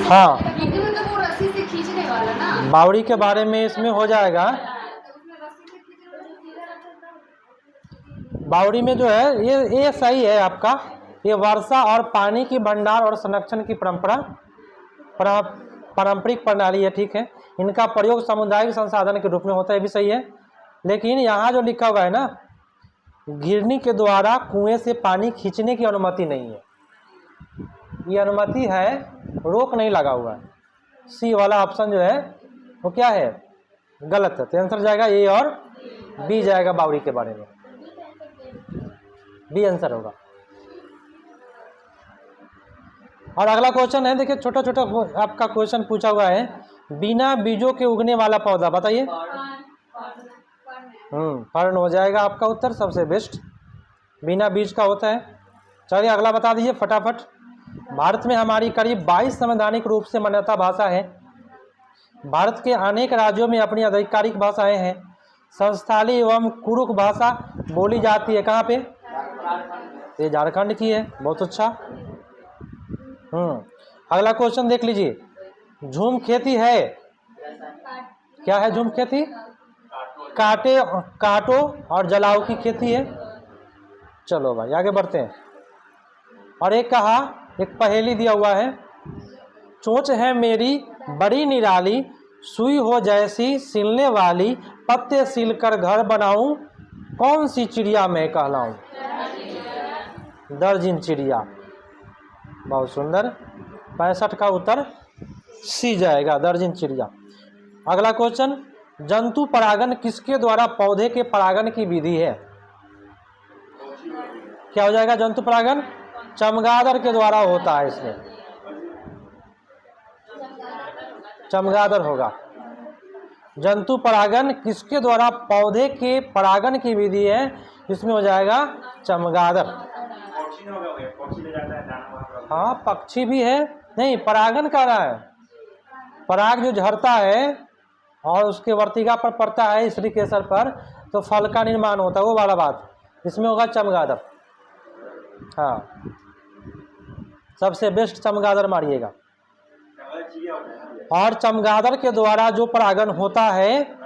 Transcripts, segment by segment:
हाँ, मतलब वो रस्सी से खींचने वाला ना, बावड़ी के बारे में इसमें हो जाएगा। बावड़ी में जो है ये सही है आपका। ये वर्षा और पानी की भंडार और संरक्षण की पारंपरिक प्रणाली है, ठीक है। इनका प्रयोग सामुदायिक संसाधन के रूप में होता है, भी सही है। लेकिन यहाँ जो लिखा हुआ है ना, घिरनी के द्वारा कुएं से पानी खींचने की अनुमति नहीं है। ये अनुमति है, रोक नहीं लगा हुआ है। सी वाला ऑप्शन जो है वो क्या है, गलत है। तो आंसर जाएगा ए और बी जाएगा बावड़ी के बारे में, बी आंसर होगा। और अगला क्वेश्चन है, देखिए छोटा छोटा आपका क्वेश्चन पूछा हुआ है, बिना बीजों के उगने वाला पौधा बताइए। फर्ण हो जाएगा आपका उत्तर, सबसे बेस्ट बिना बीज का होता है। चलिए अगला बता दीजिए फटाफट। भारत में हमारी करीब 22 संवैधानिक रूप से मान्यता भाषा है। भारत के अनेक राज्यों में अपनी आधिकारिक भाषाएं हैं। संस्थाली एवं कुरुख भाषा बोली जाती है कहाँ पे? ये झारखंड की है, बहुत अच्छा। अगला क्वेश्चन देख लीजिए, झूम खेती है, क्या है झूम खेती? कांटों और जलाव की खेती है। चलो भाई आगे बढ़ते हैं। और एक कहा, एक पहेली दिया हुआ है, चोंच है मेरी बड़ी निराली, सुई हो जैसी सिलने वाली, पत्ते सिलकर घर बनाऊं, कौन सी चिड़िया मैं कहलाऊं? दर्जन चिड़िया, बहुत सुंदर। 65 का उत्तर सी जाएगा, दर्जन चिड़िया। अगला क्वेश्चन, जंतु परागन किसके द्वारा पौधे के परागन की विधि है? क्या हो जाएगा जंतु परागन? चमगादड़ के द्वारा होता है, इसमें चमगादड़ होगा। जंतु परागन किसके द्वारा पौधे के परागन की विधि है? इसमें हो जाएगा चमगादड़। हाँ पक्षी भी है, नहीं परागन कर रहा है, पराग जो झरता है और उसके वर्तिका पर पड़ता है स्त्री केसर पर, तो फल का निर्माण होता है, वो वाला बात इसमें होगा चमगादड़। हाँ सबसे बेस्ट चमगादड़ मारिएगा। और चमगादड़ के द्वारा जो परागन होता है,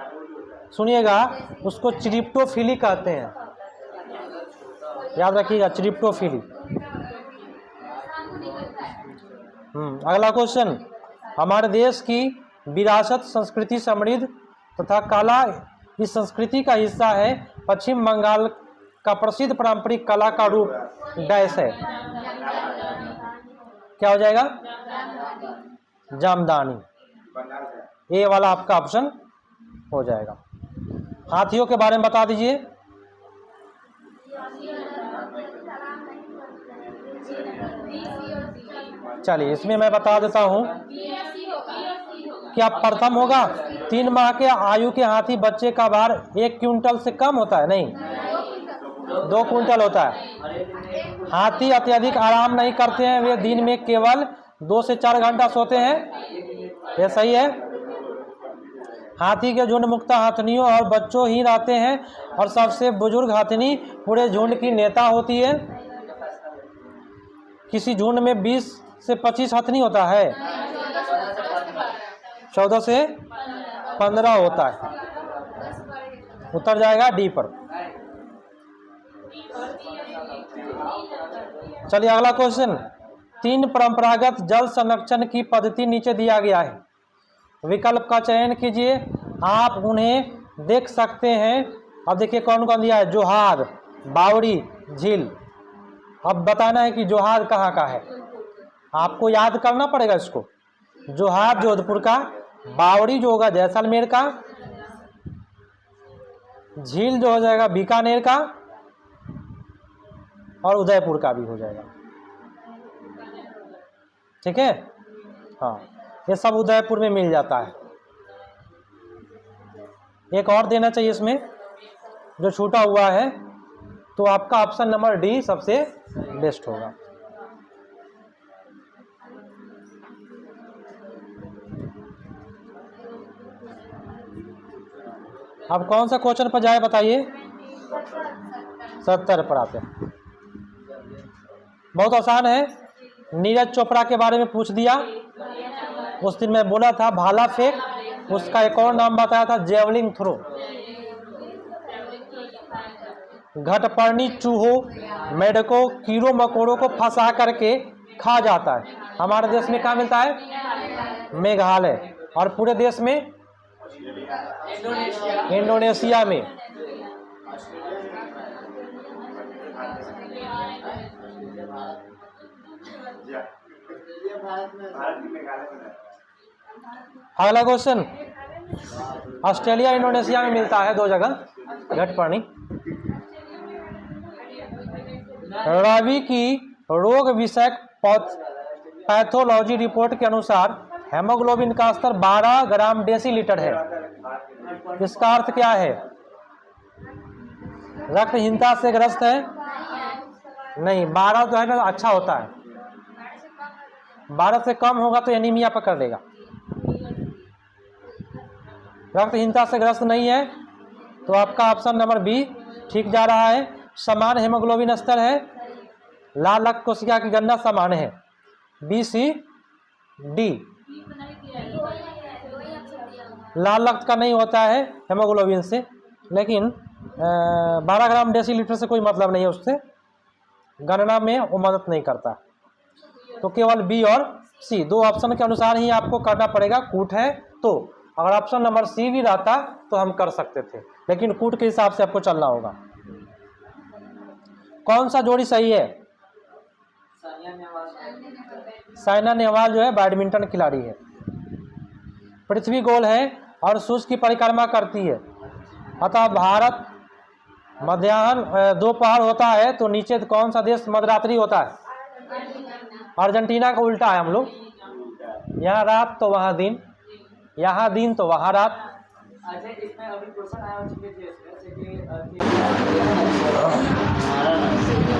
सुनिएगा, उसको चिरिप्टोफिली कहते हैं, याद रखिएगा चिरिप्टोफिली। अगला क्वेश्चन, हमारे देश की विरासत संस्कृति समृद्ध तथा कला इस संस्कृति का हिस्सा है। पश्चिम बंगाल का प्रसिद्ध पारंपरिक कला का रूप डैश है। क्या हो जाएगा? जामदानी, ये वाला आपका ऑप्शन हो जाएगा। हाथियों के बारे में बता दीजिए। चलिए इसमें मैं बता देता हूं, क्या प्रथम होगा? 3 माह के आयु के हाथी बच्चे का भार 1 क्विंटल से कम होता है, नहीं 2 क्विंटल होता है। हाथी अत्यधिक आराम नहीं करते हैं, वे दिन में केवल 2 से 4 घंटा सोते हैं, ये सही है। हाथी के झुंड मुक्त हथनियों और बच्चों ही रहते हैं और सबसे बुजुर्ग हथनी पूरे झुंड की नेता होती है। किसी झुंड में 20 से 25 हथनी होता है, 14 से 15 होता है। उत्तर जाएगा डी पर। चलिए अगला क्वेश्चन, 3 परंपरागत जल संरक्षण की पद्धति नीचे दिया गया है, विकल्प का चयन कीजिए, आप उन्हें देख सकते हैं। अब देखिए कौन कौन दिया है, जोहार, बावड़ी, झील। अब बताना है कि जोहार कहाँ का है, आपको याद करना पड़ेगा इसको। जोहार जोधपुर का, बावड़ी जो होगा जैसलमेर का, झील जो हो जाएगा बीकानेर का, और उदयपुर का भी हो जाएगा, ठीक है। हाँ ये सब उदयपुर में मिल जाता है। एक और देना चाहिए इसमें जो छूटा हुआ है, तो आपका ऑप्शन नंबर डी सबसे बेस्ट होगा। अब कौन सा क्वेश्चन पर जाए बताइए? 70 पर आते हैं। बहुत आसान है, नीरज चोपड़ा के बारे में पूछ दिया, उस दिन मैं बोला था भाला फेंक, उसका एक और नाम बताया था जेवलिंग थ्रो। घटपर्णी चूहों, मेढकों, कीड़ों मकोड़ों को फंसा करके खा जाता है। हमारे देश में कहाँ मिलता है? मेघालय। और पूरे देश में? इंडोनेशिया में। अगला क्वेश्चन, ऑस्ट्रेलिया इंडोनेशिया में मिलता है 2 जगह घटपर्णी। रवि की रोग विषयक पैथोलॉजी रिपोर्ट के अनुसार हेमोग्लोबिन का स्तर 12 ग्राम डेसीलीटर है। इसका अर्थ क्या है? रक्तहीनता से ग्रस्त है? नहीं, 12 जो है ना अच्छा होता है, 12 से कम होगा तो एनीमिया पकड़ लेगा। रक्तहीनता से ग्रस्त नहीं है तो आपका ऑप्शन नंबर बी ठीक जा रहा है। समान हेमोग्लोबिन स्तर है, लाल रक्त कोशिका की गणना समान है। बी, सी, डी। लाल रक्त का नहीं होता है हेमोग्लोबिन से, लेकिन 12 ग्राम डेसीलीटर से कोई मतलब नहीं है, उससे गणना में वो मदद नहीं करता। तो केवल बी और सी 2 ऑप्शन के अनुसार ही आपको करना पड़ेगा। कूट है तो, अगर ऑप्शन नंबर सी भी रहता तो हम कर सकते थे, लेकिन कूट के हिसाब से आपको चलना होगा। कौन सा जोड़ी सही है? साइना नेहवाल जो है बैडमिंटन खिलाड़ी है। पृथ्वी गोल है और सूर्य की परिक्रमा करती है, अतः भारत मध्याह्न दोपहर होता है तो नीचे कौन सा देश मध्यरात्रि होता है? अर्जेंटीना का उल्टा है हम लोग, यहाँ रात तो वहाँ दिन, यहाँ दिन तो वहाँ रात।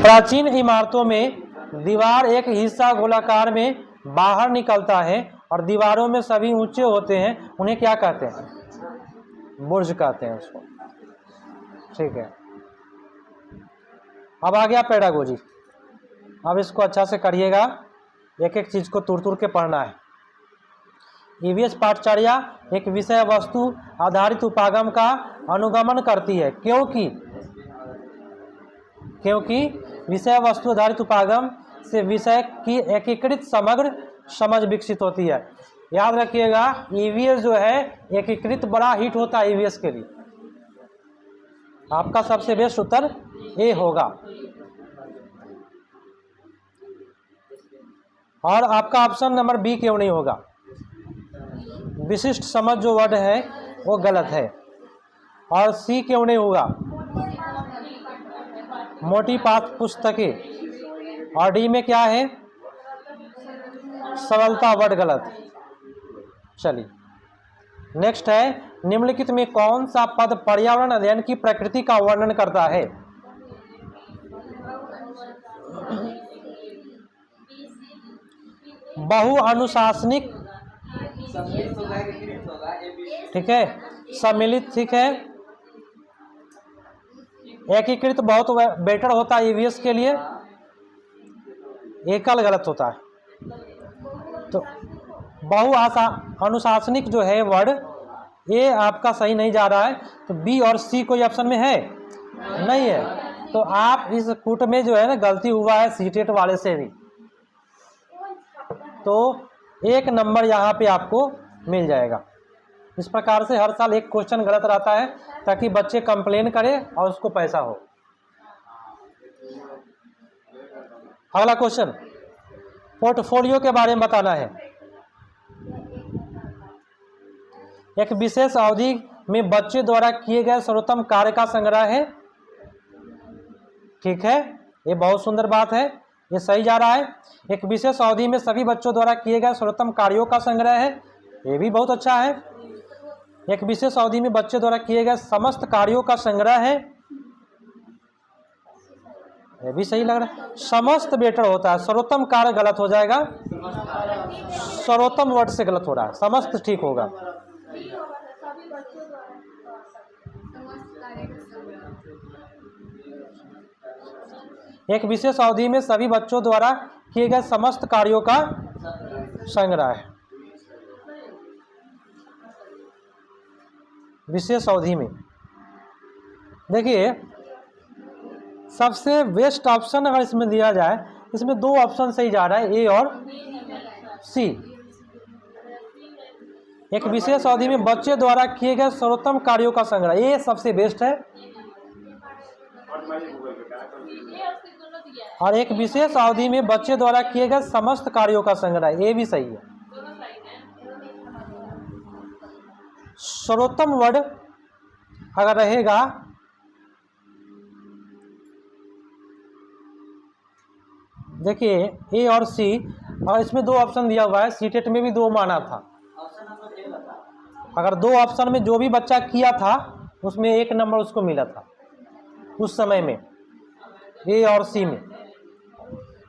प्राचीन इमारतों में दीवार एक हिस्सा गोलाकार में बाहर निकलता है और दीवारों में सभी ऊंचे होते हैं, उन्हें क्या कहते हैं? बुर्ज कहते हैं उसको। ठीक है, अब आ गया पेडागोजी। अब इसको अच्छा से करिएगा, एक एक चीज को तुर के पढ़ना है। ईवीएस पाठचर्या एक विषय वस्तु आधारित उपागम का अनुगमन करती है, क्योंकि विषय वस्तु आधारित उपागम से विषय की एकीकृत समग्र समझ विकसित होती है। याद रखिएगा, ईवीएस जो है एकीकृत बड़ा हिट होता है ईवीएस के लिए। आपका सबसे बेस्ट उत्तर ए होगा। और आपका ऑप्शन नंबर बी क्यों नहीं होगा? विशिष्ट समझ जो वर्ड है वो गलत है। और सी क्यों नहीं होगा? मोटी पाठ पुस्तकें। और डी में क्या है? सरलता वर्ड गलत। चलिए नेक्स्ट है, निम्नलिखित में कौन सा पद पर्यावरण अध्ययन की प्रकृति का वर्णन करता है? बहुअनुशासनिक, ठीक है, सम्मिलित, ठीक है, एकीकृत बहुत बेटर होता है ईवीएस के लिए, एकल गलत होता है। तो बहुअनुशासनिक जो है वर्ड, ये आपका सही नहीं जा रहा है। तो बी और सी कोई ऑप्शन में है? नहीं है। तो आप इस कूट में जो है ना गलती हुआ है सीटेट वाले से भी, तो 1 नंबर यहाँ पे आपको मिल जाएगा। इस प्रकार से हर साल एक क्वेश्चन गलत रहता है ताकि बच्चे कंप्लेन करें और उसको पैसा हो। अगला क्वेश्चन, पोर्टफोलियो के बारे में बताना है। एक विशेष अवधि में बच्चे द्वारा किए गए सर्वोत्तम कार्य का संग्रह है। ठीक है, ये बहुत सुंदर बात है, ये सही जा रहा है। एक विशेष अवधि में सभी बच्चों द्वारा किए गए सर्वोत्तम कार्यों का संग्रह है, ये भी बहुत अच्छा है। एक विशेष अवधि में बच्चे द्वारा किए गए समस्त कार्यों का संग्रह है, ये भी सही लग रहा है। समस्त बेटर होता है, सर्वोत्तम कार्य गलत हो जाएगा, सर्वोत्तम वर्ड से गलत हो रहा है, समस्त ठीक होगा। एक विशेष अवधि में सभी बच्चों द्वारा किए गए समस्त कार्यों का संग्रह है। विशेष अवधि में। देखिए सबसे बेस्ट ऑप्शन अगर इसमें दिया जाए, इसमें दो ऑप्शन सही जा रहा है, ए और सी। एक विशेष अवधि में बच्चे द्वारा किए गए सर्वोत्तम कार्यों का संग्रह, ये सबसे बेस्ट है। और एक विशेष अवधि में बच्चे द्वारा किए गए समस्त कार्यों का संग्रह, ये भी सही है। सर्वोत्तम वर्ड अगर रहेगा देखिए ए और सी, और इसमें दो ऑप्शन दिया हुआ है, सीटेट में भी दो माना था। अगर दो ऑप्शन में जो भी बच्चा किया था उसमें एक नंबर उसको मिला था उस समय में, ए और सी में।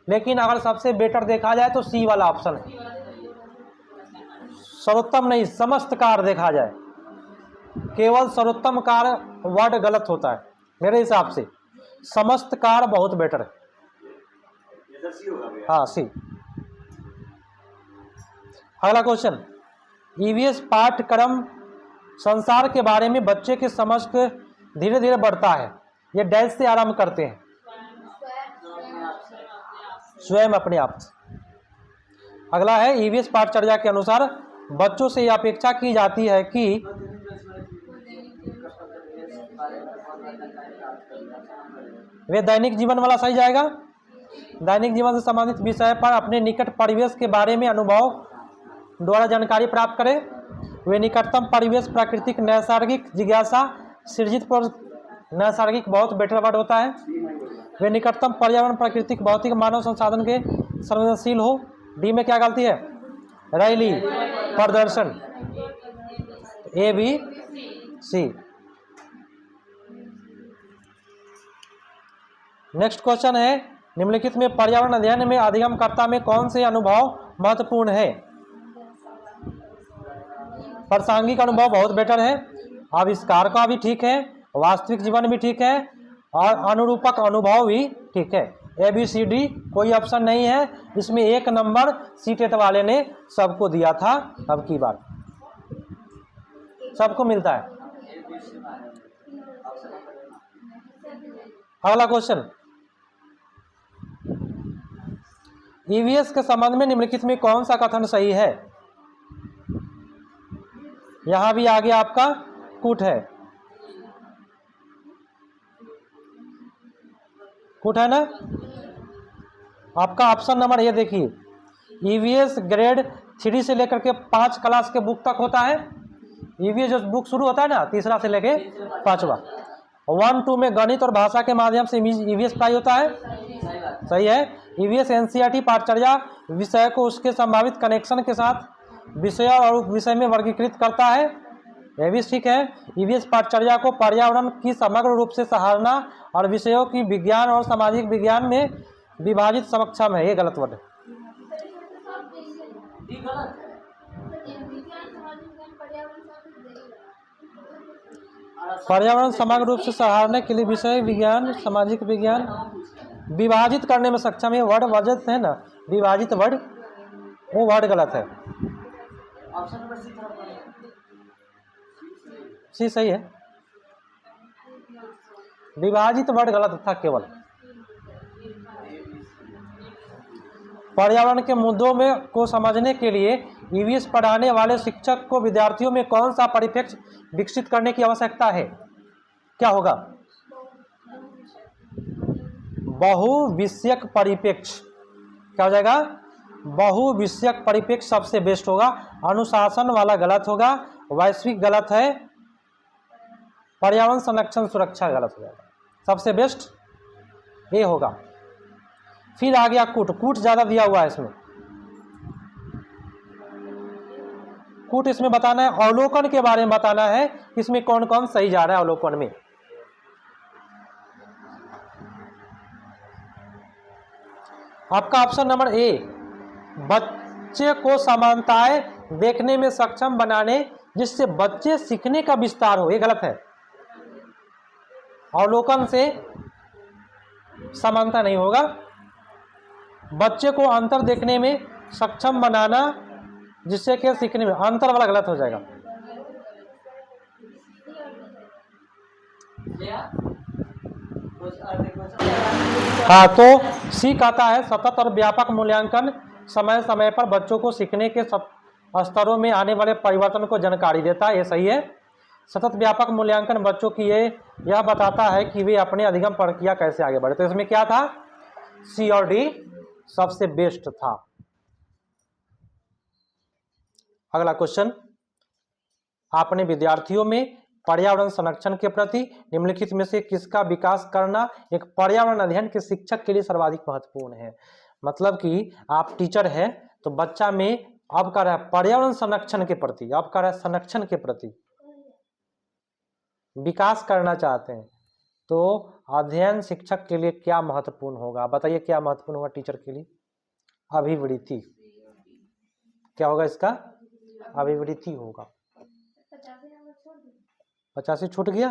लेकिन अगर सबसे बेटर देखा जाए तो सी वाला ऑप्शन है। सर्वोत्तम नहीं, समस्त कार्य देखा जाए, केवल सर्वोत्तम कार्य वर्ड गलत होता है मेरे हिसाब से। समस्त कार्य बहुत बेटर है। हाँ सी। अगला क्वेश्चन, ईवीएस पाठ्यक्रम संसार के बारे में बच्चे की समझ के धीरे धीरे बढ़ता है। ये डैश से आरंभ करते हैं, स्वयं अपने आप से। अगला है, ईवीएस पाठचर्या के अनुसार बच्चों से यह अपेक्षा की जाती है कि वे दैनिक जीवन वाला सही जाएगा। दैनिक जीवन से संबंधित विषय पर अपने निकट परिवेश के बारे में अनुभव द्वारा जानकारी प्राप्त करें। वे निकटतम परिवेश प्राकृतिक नैसर्गिक जिज्ञासा सृजित पर, नैसर्गिक बहुत बेटर वर्ड होता है। वे निकटतम पर्यावरण प्राकृतिक भौतिक मानव संसाधन के संवेदनशील हो। डी में क्या गलती है, रैली प्रदर्शन, A B C. Next question है, निम्नलिखित में पर्यावरण अध्ययन में अधिगमकर्ता में कौन से अनुभव महत्वपूर्ण है। प्रासंगिक अनुभव बहुत बेटर है, आविष्कार का भी ठीक है, वास्तविक जीवन भी ठीक है, और अनुरूपक अनुभव भी ठीक है। ए बी सी डी कोई ऑप्शन नहीं है। इसमें एक नंबर सीटेट वाले ने सबको दिया था, अब की बार सबको मिलता है। अगला क्वेश्चन, ईवीएस के संबंध में निम्नलिखित में कौन सा कथन सही है। यहां भी आगे आपका कूट है, कूट है ना। आपका ऑप्शन नंबर ये देखिए, ईवीएस ग्रेड 3 से लेकर के 5 क्लास के बुक तक होता है। ईवीएस जो बुक शुरू होता है ना, तीसरा से लेके 5वां। 1-2 में गणित और भाषा के माध्यम से ईवीएस पढ़ाई होता है, सही है। ईवीएस एनसीईआरटी पाठचर्या विषय को उसके संभावित कनेक्शन के साथ विषय और उप विषय में वर्गीकृत करता है, यह भी ठीक है। ईवीएस पाठचर्या को पर्यावरण की समग्र रूप से सराहना और विषयों की विज्ञान और सामाजिक विज्ञान में विभाजित सक्षम है, ये गलत वर्ड है। पर्यावरण समग्र रूप से सराहने के लिए विषय विज्ञान सामाजिक विज्ञान विभाजित करने में सक्षम है, वर्ड वर्जित है ना, विभाजित वर्ड, वो वर्ड गलत है। सी सही है, विभाजित वर्ड गलत था केवल। पर्यावरण के मुद्दों में को समझने के लिए ईवीएस पढ़ाने वाले शिक्षक को विद्यार्थियों में कौन सा परिप्रेक्ष्य विकसित करने की आवश्यकता है। क्या होगा, बहुविषयक परिप्रेक्ष्य। क्या हो जाएगा, बहुविषयक परिप्रेक्ष्य सबसे बेस्ट होगा। अनुशासन वाला गलत होगा, वैश्विक गलत है, पर्यावरण संरक्षण सुरक्षा गलत हो जाएगा। सबसे बेस्ट ये होगा। फिर आ गया कूट, कूट ज्यादा दिया हुआ है इसमें। कूट इसमें बताना है, अवलोकन के बारे में बताना है, इसमें कौन कौन सही जा रहा है अवलोकन में। आपका ऑप्शन नंबर ए, बच्चे को समानताएं देखने में सक्षम बनाने जिससे बच्चे सीखने का विस्तार हो, ये गलत है। अवलोकन से समानता नहीं होगा। बच्चे को अंतर देखने में सक्षम बनाना जिससे कि सीखने में, अंतर वाला गलत हो जाएगा। हाँ, तो सी कहता है सतत और व्यापक मूल्यांकन समय समय पर बच्चों को सीखने के स्तरों में आने वाले परिवर्तन को जानकारी देता है। ये सही है। सतत व्यापक मूल्यांकन बच्चों की यह बताता है कि वे अपने अधिगम प्रक्रिया कैसे आगे बढ़े। तो इसमें क्या था, सी और डी सबसे बेस्ट था। अगला क्वेश्चन, आपने विद्यार्थियों में पर्यावरण संरक्षण के प्रति निम्नलिखित में से किसका विकास करना एक पर्यावरण अध्ययन के शिक्षक के लिए सर्वाधिक महत्वपूर्ण है। मतलब कि आप टीचर हैं तो बच्चा में अब कर रहा है पर्यावरण संरक्षण के प्रति, अब कर रहा है संरक्षण के प्रति विकास करना चाहते हैं, तो अध्ययन शिक्षक के लिए क्या महत्वपूर्ण होगा, बताइए क्या महत्वपूर्ण होगा टीचर के लिए। अभिवृत्ति, क्या होगा इसका, अभिवृत्ति होगा। 85 छूट गया,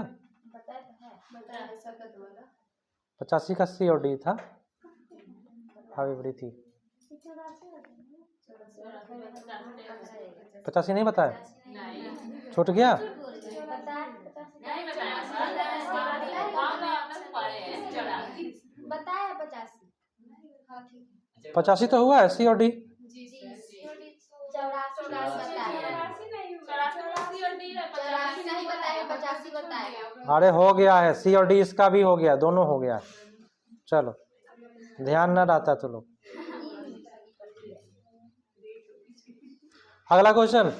85 का सी और डी था, अभिवृत्ति 85 नहीं बताया, छूट गया। बताया 85 तो हुआ है सी और डी। अरे हो गया है, सी और डी इसका भी हो गया, दोनों हो गया। चलो ध्यान न रहता तो लोग। अगला क्वेश्चन,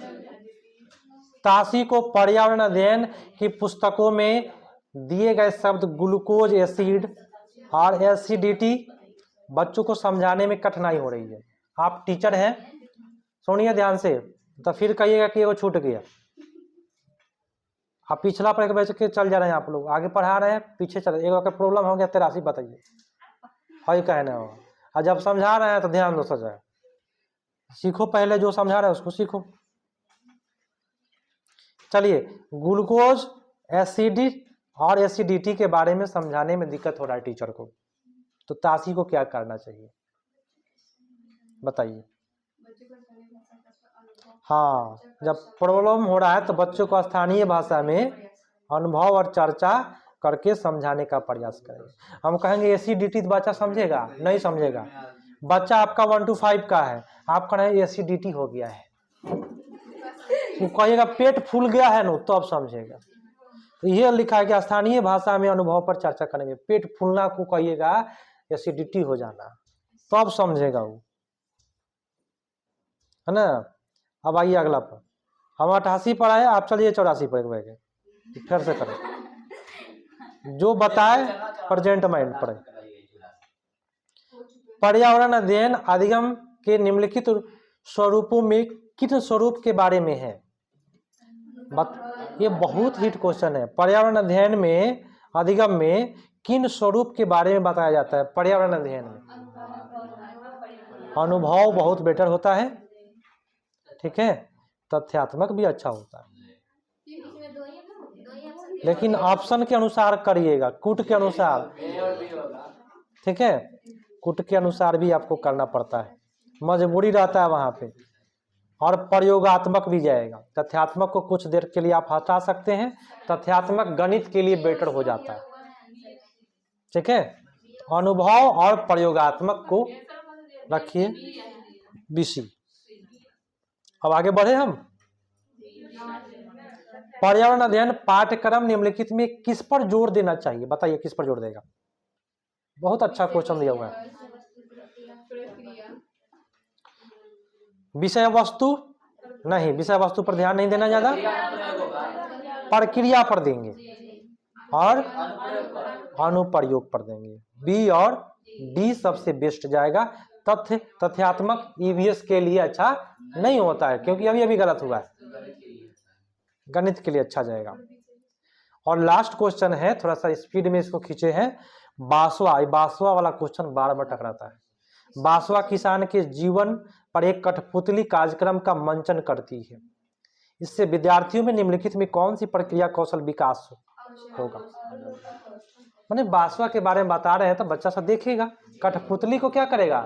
ताशी को पर्यावरण अध्ययन की पुस्तकों में दिए गए शब्द ग्लूकोज एसिड और एसिडिटी बच्चों को समझाने में कठिनाई हो रही है। आप टीचर हैं, सुनिए ध्यान से, तो फिर कहिएगा कि वो छूट गया। आप पिछला पर बैठ के चल जा रहे हैं, आप लोग आगे पढ़ा रहे हैं, पीछे चल, एक अगर प्रॉब्लम हो गया 83 बताइए, वही कहना हो। और जब समझा रहे हैं तो ध्यान दो, सजाए सीखो, पहले जो समझा रहे हैं उसको सीखो। चलिए, ग्लूकोज एसिडिक और एसिडिटी के बारे में समझाने में दिक्कत हो रहा है टीचर को, तो ताशी को क्या करना चाहिए बताइए। हाँ, जब प्रॉब्लम हो रहा है तो बच्चों को स्थानीय भाषा में अनुभव और चर्चा करके समझाने का प्रयास करेंगे। हम कहेंगे एसिडिटी तो बच्चा समझेगा नहीं, समझेगा। बच्चा आपका 1 to 5 का है, आप कहेंगे एसिडिटी हो गया है, वो कहिएगा पेट फूल गया है ना, तो अब समझेगा। तो ये लिखा है कि स्थानीय भाषा में अनुभव पर चर्चा करेंगे। पेट फूलना को कहिएगा एसिडिटी हो जाना, तो अब समझेगा वो, है ना। अब आइए अगला पर, हम 88 पर आए, आप चलिए 84 पर बैठे, फिर से करें जो बताए प्रेजेंट माइंड पढ़े। पर्यावरण अध्ययन अधिगम के निम्नलिखित स्वरूपों में किन स्वरूप के बारे में है। ये बहुत हिट क्वेश्चन है। पर्यावरण अध्ययन में अधिगम में किन स्वरूप के बारे में बताया जाता है। पर्यावरण अध्ययन में अनुभव बहुत बेटर होता है, ठीक है, तथ्यात्मक भी अच्छा होता है, लेकिन ऑप्शन के अनुसार करिएगा, कूट के अनुसार, ठीक है, कूट के अनुसार भी आपको करना पड़ता है, मजबूरी रहता है वहां पे। और प्रयोगात्मक भी जाएगा। तथ्यात्मक को कुछ देर के लिए आप हटा सकते हैं, तथ्यात्मक गणित के लिए बेटर हो जाता है, ठीक है। अनुभव और प्रयोगात्मक को रखिए बीसी। अब आगे बढ़े हम। पर्यावरण अध्ययन पाठ्यक्रम निम्नलिखित में किस पर जोर देना चाहिए, बताइए किस पर जोर देगा। बहुत अच्छा क्वेश्चन दिया हुआ है। विषय वस्तु नहीं, विषय वस्तु पर ध्यान नहीं देना, ज्यादा प्रक्रिया पर देंगे और अनुप्रयोग पर देंगे। बी और डी सबसे बेस्ट जाएगा। तथ्यात्मक ईवीएस के लिए अच्छा नहीं होता है, क्योंकि अभी गलत हुआ है, गणित के लिए अच्छा जाएगा। और लास्ट क्वेश्चन है, थोड़ा सा स्पीड में इसको खींचे हैं। बासवा वाला क्वेश्चन बार बार टकराता है। बासवा किसान के जीवन पर एक कठपुतली कार्यक्रम का मंचन करती है। इससे विद्यार्थियों में निम्नलिखित में कौन सी प्रक्रिया कौशल विकास होगा। मैंने बासवा के बारे में बता रहे हैं तो बच्चा सब देखेगा, कठपुतली को क्या करेगा।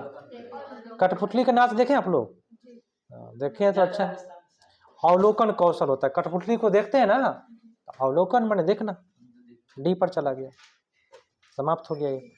कठपुतली का नाच देखें आप लोग, देखें तो अच्छा है। अवलोकन कौशल होता है, कठपुतली को देखते हैं ना, अवलोकन मैंने देखना, डी पर चला गया, समाप्त हो गया ये।